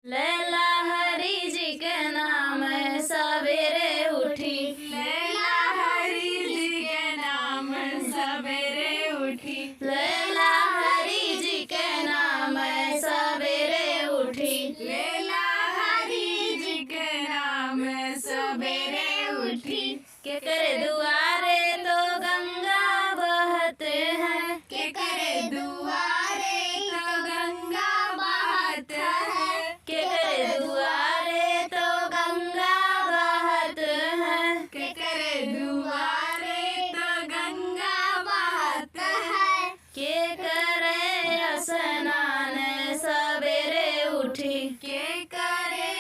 लैला हरि जी के नाम सवेरे उठी। लैला हरि जी के नाम सवेरे उठी। लैला हरि जी के नाम सवेरे उठी। लैला हरि जी के नाम सवेरे उठी। के करे दुआरे तो गंगा बहते हैं। के करे दुआरे तो गंगा बहत है। के करे दुआरे तो गंगा बहत है। के करे दुआरे तो गंगा बहत है। के करे स्नान सवेरे उठी। के करे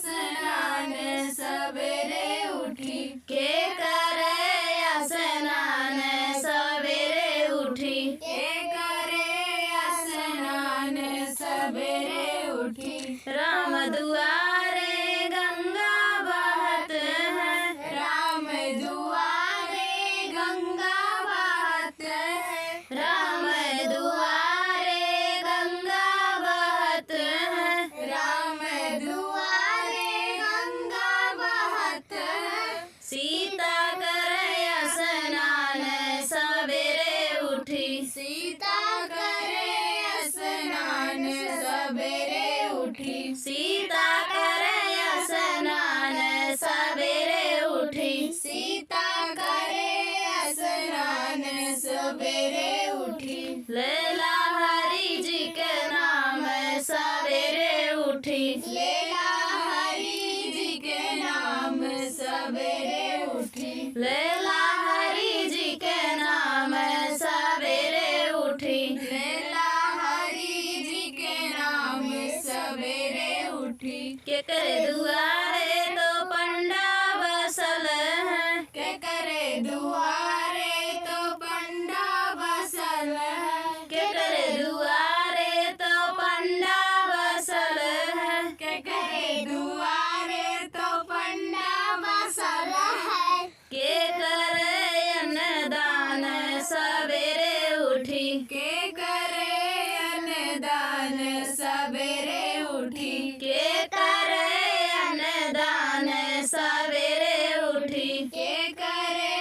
स्नान सवेरे उठी। के करे स्नान सवेरे उठी। के करे स्नान सवेरे उठी। राम दुआरे गंगा बहत है। राम दुआरे गंगा बहत है। राम दुआरे गंगा बहत है। राम दुआरे गंगा बहत है। सीता करे स्नान सवेरे उठी। सीता करे स्नान सवेरे उठी। सीता करे स्नान सवेरे उठी। सीता करे स्नान सवेरे उठी। लैला हरि जी के नाम सवेरे उठी। लैला हरि जी के नाम सवेरे उठी। लैला हरि जी के नाम सवेरे उठी। लैला हरि जी के नाम सवेरे उठी। के करे दुआरे तो पंडा बसल है। के करे दुआरे तो पंडा बसल है। के करे दुआरे तो पंडा बसल है। के करे दुआरे तो पंडा बसल है। के करे अन्नदान सवेरे उठी। के करे अन्नदान सवेरे उठी। के करे अन्नदान सवेरे उठी। के करे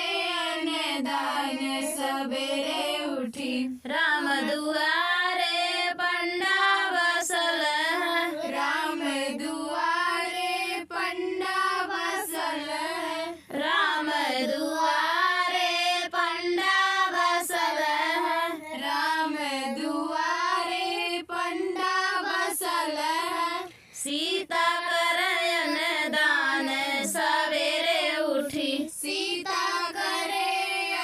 अन्नदान सवेरे उठी। राम दुआरे पंडा बसल है। राम दुआरे पंडा बसल है। राम दुआरे पंडा बसल है। राम दुआरे पंडा बसल है। सीता करे अन्नदान सवेरे उठी। सीता करे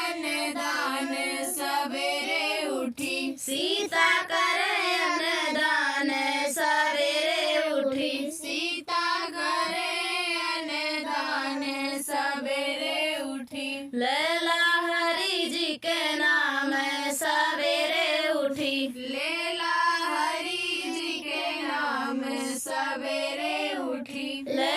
अन्नदान सवेरे उठी। सीता करे अन्नदान सवेरे उठी। सीता करे अन्नदान सवेरे उठी। लैला हरि जी के नाम सवेरे उठी। लैला हरि जी के नाम सवेरे उठी। लैला